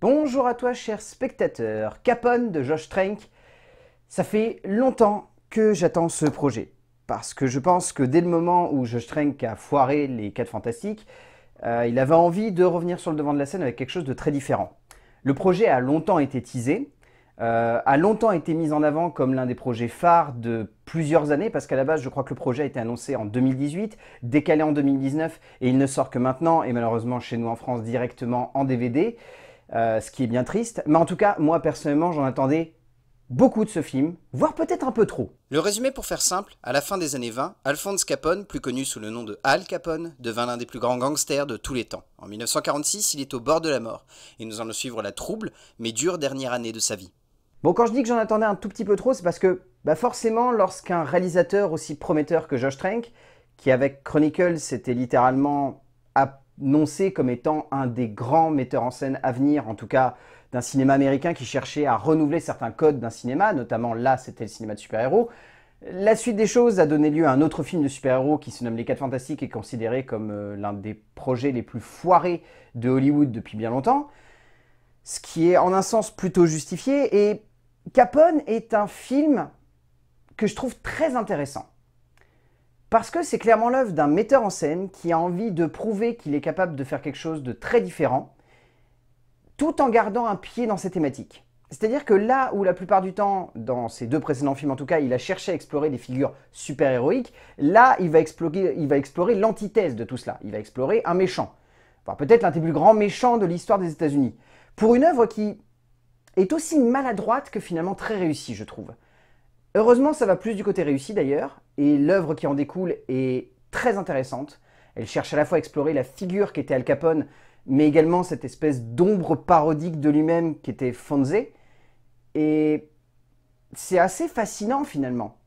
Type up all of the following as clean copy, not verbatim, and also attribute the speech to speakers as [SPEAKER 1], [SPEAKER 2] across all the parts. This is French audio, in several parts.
[SPEAKER 1] Bonjour à toi, cher spectateur. Capone de Josh Trank. Ça fait longtemps que j'attends ce projet. Parce que je pense que dès le moment où Josh Trank a foiré les 4 Fantastiques, il avait envie de revenir sur le devant de la scène avec quelque chose de très différent. Le projet a longtemps été teasé, a longtemps été mis en avant comme l'un des projets phares de plusieurs années, parce qu'à la base, je crois que le projet a été annoncé en 2018, décalé en 2019, et il ne sort que maintenant, et malheureusement chez nous en France directement en DVD. Ce qui est bien triste. Mais en tout cas, moi personnellement, j'en attendais beaucoup de ce film, voire peut-être un peu trop.
[SPEAKER 2] Le résumé pour faire simple, à la fin des années 20, Alphonse Capone, plus connu sous le nom de Al Capone, devint l'un des plus grands gangsters de tous les temps. En 1946, il est au bord de la mort, et nous allons suivre la trouble, mais dure dernière année de sa vie.
[SPEAKER 1] Bon, quand je dis que j'en attendais un tout petit peu trop, c'est parce que forcément, lorsqu'un réalisateur aussi prometteur que Josh Trank, qui avec Chronicles s'était littéralement annoncé comme étant un des grands metteurs en scène à venir, en tout cas d'un cinéma américain qui cherchait à renouveler certains codes d'un cinéma, notamment là c'était le cinéma de super-héros. La suite des choses a donné lieu à un autre film de super-héros qui se nomme Les 4 Fantastiques et est considéré comme l'un des projets les plus foirés de Hollywood depuis bien longtemps, ce qui est en un sens plutôt justifié. Et Capone est un film que je trouve très intéressant. Parce que c'est clairement l'œuvre d'un metteur en scène qui a envie de prouver qu'il est capable de faire quelque chose de très différent, tout en gardant un pied dans ses thématiques. C'est-à-dire que là où la plupart du temps, dans ses 2 précédents films en tout cas, il a cherché à explorer des figures super-héroïques, là il va explorer l'antithèse de tout cela. Il va explorer un méchant. Enfin, peut-être l'un des plus grands méchants de l'histoire des États-Unis. Pour une œuvre qui est aussi maladroite que finalement très réussie, je trouve. Heureusement, ça va plus du côté réussi d'ailleurs, et l'œuvre qui en découle est très intéressante. Elle cherche à la fois à explorer la figure qu'était Al Capone, mais également cette espèce d'ombre parodique de lui-même qu'était Fonze. Et c'est assez fascinant finalement.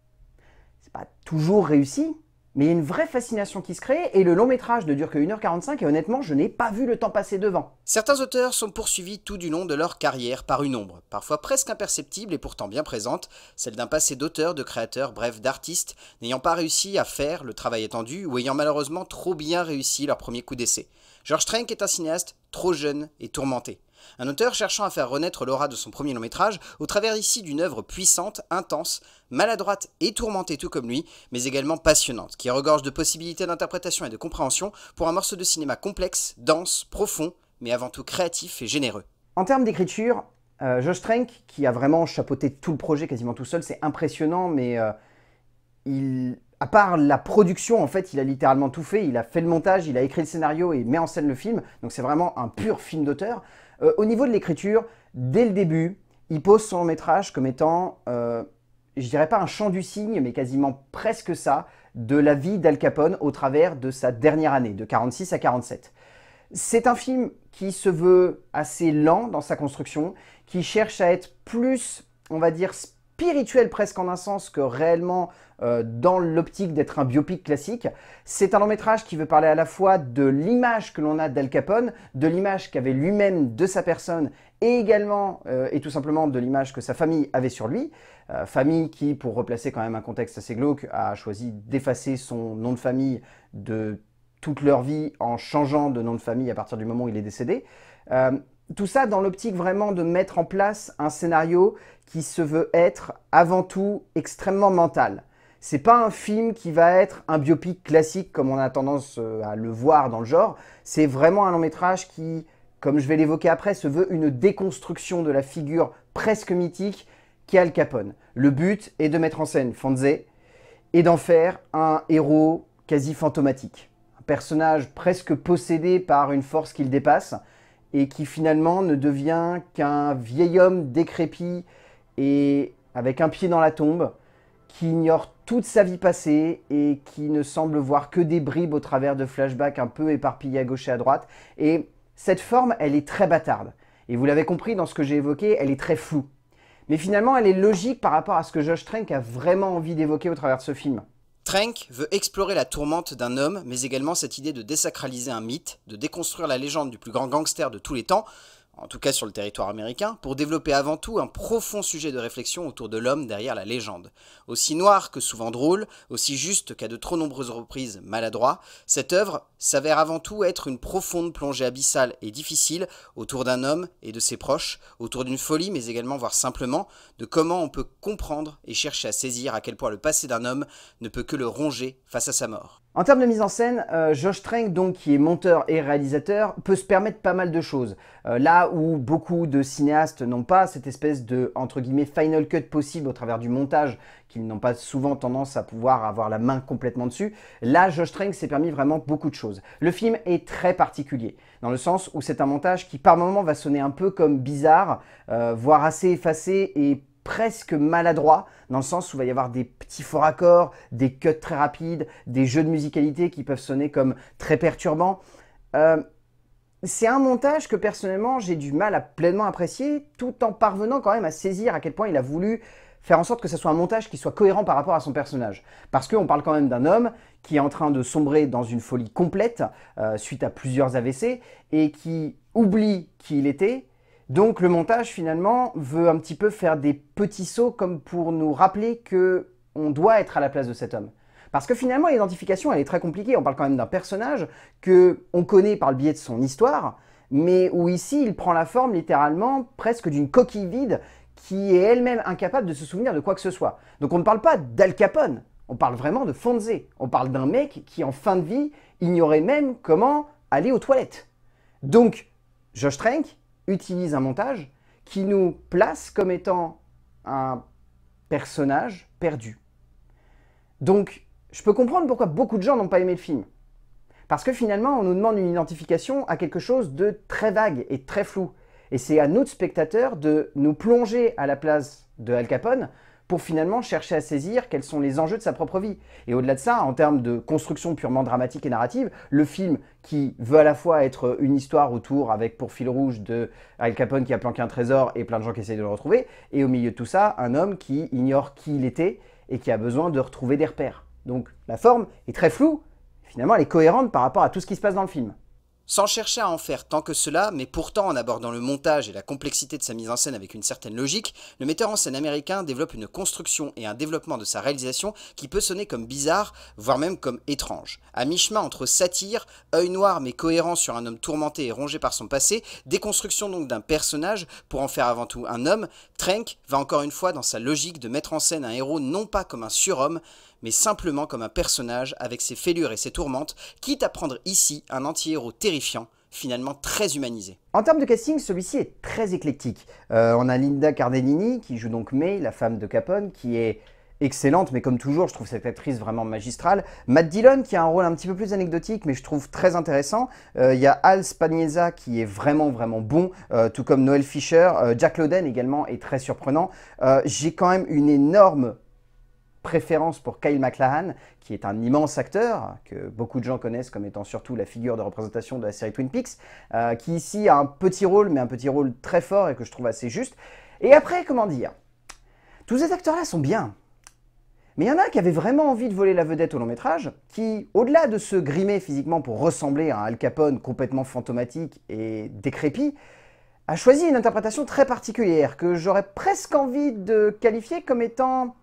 [SPEAKER 1] C'est pas toujours réussi, mais il y a une vraie fascination qui se crée, et le long métrage ne dure que 1h45, et honnêtement, je n'ai pas vu le temps passer devant.
[SPEAKER 2] Certains auteurs sont poursuivis tout du long de leur carrière par une ombre, parfois presque imperceptible et pourtant bien présente, celle d'un passé d'auteur, de créateur, bref d'artiste, n'ayant pas réussi à faire le travail attendu ou ayant malheureusement trop bien réussi leur premier coup d'essai. George Trank est un cinéaste trop jeune et tourmenté. Un auteur cherchant à faire renaître l'aura de son premier long métrage au travers ici d'une œuvre puissante, intense, maladroite et tourmentée tout comme lui, mais également passionnante, qui regorge de possibilités d'interprétation et de compréhension pour un morceau de cinéma complexe, dense, profond, mais avant tout créatif et généreux.
[SPEAKER 1] En termes d'écriture, Josh Trank, qui a vraiment chapeauté tout le projet quasiment tout seul, c'est impressionnant, mais à part la production, en fait, il a littéralement tout fait. Il a fait le montage, il a écrit le scénario et met en scène le film. Donc c'est vraiment un pur film d'auteur. Au niveau de l'écriture, dès le début, il pose son long métrage comme étant, je dirais pas un chant du cygne, mais quasiment presque ça, de la vie d'Al Capone au travers de sa dernière année, de 46 à 47. C'est un film qui se veut assez lent dans sa construction, qui cherche à être plus, on va dire, spirituel presque en un sens que réellement dans l'optique d'être un biopic classique. C'est un long métrage qui veut parler à la fois de l'image que l'on a d'Al Capone, de l'image qu'avait lui-même de sa personne et également et tout simplement de l'image que sa famille avait sur lui. Famille qui, pour replacer quand même un contexte assez glauque, a choisi d'effacer son nom de famille de toute leur vie en changeant de nom de famille à partir du moment où il est décédé. Tout ça dans l'optique vraiment de mettre en place un scénario qui se veut être avant tout extrêmement mental. C'est pas un film qui va être un biopic classique comme on a tendance à le voir dans le genre. C'est vraiment un long métrage qui, comme je vais l'évoquer après, se veut une déconstruction de la figure presque mythique qu'est Al Capone. Le but est de mettre en scène Fonze et d'en faire un héros quasi fantomatique. Un personnage presque possédé par une force qu'il dépasse, et qui finalement ne devient qu'un vieil homme décrépit et avec un pied dans la tombe, qui ignore toute sa vie passée et qui ne semble voir que des bribes au travers de flashbacks un peu éparpillés à gauche et à droite. Et cette forme, elle est très bâtarde. Et vous l'avez compris dans ce que j'ai évoqué, elle est très floue. Mais finalement, elle est logique par rapport à ce que Josh Trank a vraiment envie d'évoquer au travers de ce film.
[SPEAKER 2] Trank veut explorer la tourmente d'un homme, mais également cette idée de désacraliser un mythe, de déconstruire la légende du plus grand gangster de tous les temps, en tout cas sur le territoire américain, pour développer avant tout un profond sujet de réflexion autour de l'homme derrière la légende. Aussi noir que souvent drôle, aussi juste qu'à de trop nombreuses reprises maladroit, cette œuvre s'avère avant tout être une profonde plongée abyssale et difficile autour d'un homme et de ses proches, autour d'une folie mais également voire simplement de comment on peut comprendre et chercher à saisir à quel point le passé d'un homme ne peut que le ronger face à sa mort.
[SPEAKER 1] En termes de mise en scène, Josh Trank, donc, qui est monteur et réalisateur, peut se permettre pas mal de choses. Là où beaucoup de cinéastes n'ont pas cette espèce de, entre guillemets, final cut possible au travers du montage, qu'ils n'ont pas souvent tendance à pouvoir avoir la main complètement dessus, là, Josh Trank s'est permis vraiment beaucoup de choses. Le film est très particulier, dans le sens où c'est un montage qui par moments va sonner un peu comme bizarre, voire assez effacé et presque maladroit, dans le sens où il va y avoir des petits faux raccords, des cuts très rapides, des jeux de musicalité qui peuvent sonner comme très perturbants. C'est un montage que personnellement j'ai du mal à pleinement apprécier, tout en parvenant quand même à saisir à quel point il a voulu faire en sorte que ce soit un montage qui soit cohérent par rapport à son personnage. Parce qu'on parle quand même d'un homme qui est en train de sombrer dans une folie complète, suite à plusieurs AVC, et qui oublie qui il était. Donc le montage finalement veut un petit peu faire des petits sauts comme pour nous rappeler qu'on doit être à la place de cet homme. Parce que finalement l'identification elle est très compliquée, on parle quand même d'un personnage qu'on connaît par le biais de son histoire, mais où ici il prend la forme littéralement presque d'une coquille vide qui est elle-même incapable de se souvenir de quoi que ce soit. Donc on ne parle pas d'Al Capone, on parle vraiment de Fonze, on parle d'un mec qui en fin de vie ignorait même comment aller aux toilettes. Donc Josh Trank utilise un montage qui nous place comme étant un personnage perdu. Donc, je peux comprendre pourquoi beaucoup de gens n'ont pas aimé le film. Parce que finalement, on nous demande une identification à quelque chose de très vague et très flou. Et c'est à nous, spectateurs, de nous plonger à la place de Al Capone pour finalement chercher à saisir quels sont les enjeux de sa propre vie. Et au-delà de ça, en termes de construction purement dramatique et narrative, le film qui veut à la fois être une histoire autour avec pour fil rouge de Al Capone qui a planqué un trésor et plein de gens qui essayent de le retrouver, et au milieu de tout ça, un homme qui ignore qui il était et qui a besoin de retrouver des repères. Donc la forme est très floue, finalement elle est cohérente par rapport à tout ce qui se passe dans le film.
[SPEAKER 2] Sans chercher à en faire tant que cela, mais pourtant en abordant le montage et la complexité de sa mise en scène avec une certaine logique, le metteur en scène américain développe une construction et un développement de sa réalisation qui peut sonner comme bizarre, voire même comme étrange. À mi-chemin entre satire, œil noir mais cohérent sur un homme tourmenté et rongé par son passé, déconstruction donc d'un personnage pour en faire avant tout un homme, Trank va encore une fois dans sa logique de mettre en scène un héros non pas comme un surhomme, mais simplement comme un personnage avec ses fêlures et ses tourmentes, quitte à prendre ici un anti-héros terrifiant, finalement très humanisé.
[SPEAKER 1] En termes de casting, celui-ci est très éclectique. On a Linda Cardellini qui joue donc May, la femme de Capone, qui est excellente, mais comme toujours, je trouve cette actrice vraiment magistrale. Matt Dillon qui a un rôle un petit peu plus anecdotique, mais je trouve très intéressant. Il y a Al Spagnuolo qui est vraiment bon, tout comme Noel Fisher. Jack Lowden également est très surprenant. J'ai quand même une énorme préférence pour Kyle MacLachlan, qui est un immense acteur, que beaucoup de gens connaissent comme étant surtout la figure de représentation de la série Twin Peaks, qui ici a un petit rôle, mais un petit rôle très fort et que je trouve assez juste. Et après, comment dire, tous ces acteurs-là sont bien. Mais il y en a qui avaient vraiment envie de voler la vedette au long métrage, qui, au-delà de se grimer physiquement pour ressembler à un Al Capone complètement fantomatique et décrépit, a choisi une interprétation très particulière, que j'aurais presque envie de qualifier comme étant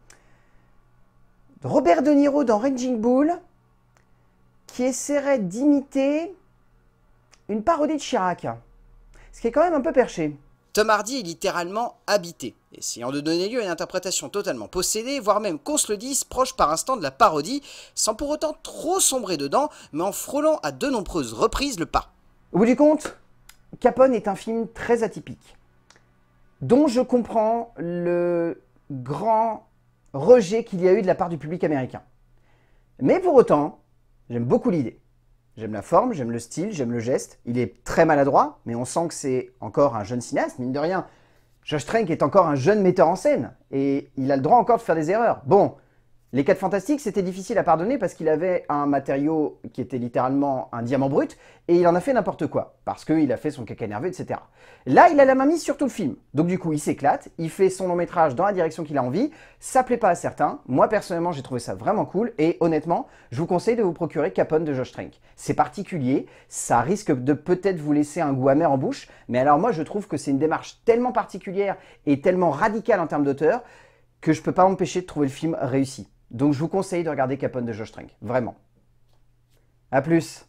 [SPEAKER 1] Robert De Niro dans Raging Bull, qui essaierait d'imiter une parodie de Chirac, ce qui est quand même un peu perché.
[SPEAKER 2] Tom Hardy est littéralement habité, essayant de donner lieu à une interprétation totalement possédée, voire même qu'on se le dise, proche par instant de la parodie, sans pour autant trop sombrer dedans, mais en frôlant à de nombreuses reprises le pas.
[SPEAKER 1] Au bout du compte, Capone est un film très atypique, dont je comprends le grand rejet qu'il y a eu de la part du public américain. Mais pour autant, j'aime beaucoup l'idée. J'aime la forme, j'aime le style, j'aime le geste. Il est très maladroit, mais on sent que c'est encore un jeune cinéaste, mine de rien. Josh Trank est encore un jeune metteur en scène, et il a le droit encore de faire des erreurs. Bon, Les 4 Fantastiques, c'était difficile à pardonner parce qu'il avait un matériau qui était littéralement un diamant brut et il en a fait n'importe quoi parce qu'il a fait son caca nerveux, etc. Là, il a la main mise sur tout le film. Donc du coup, il s'éclate, il fait son long métrage dans la direction qu'il a envie. Ça plaît pas à certains. Moi, personnellement, j'ai trouvé ça vraiment cool et honnêtement, je vous conseille de vous procurer Capone de Josh Trank. C'est particulier, ça risque de peut-être vous laisser un goût amer en bouche, mais alors moi, je trouve que c'est une démarche tellement particulière et tellement radicale en termes d'auteur que je peux pas m'empêcher de trouver le film réussi. Donc je vous conseille de regarder Capone de Josh Trank, vraiment. A plus.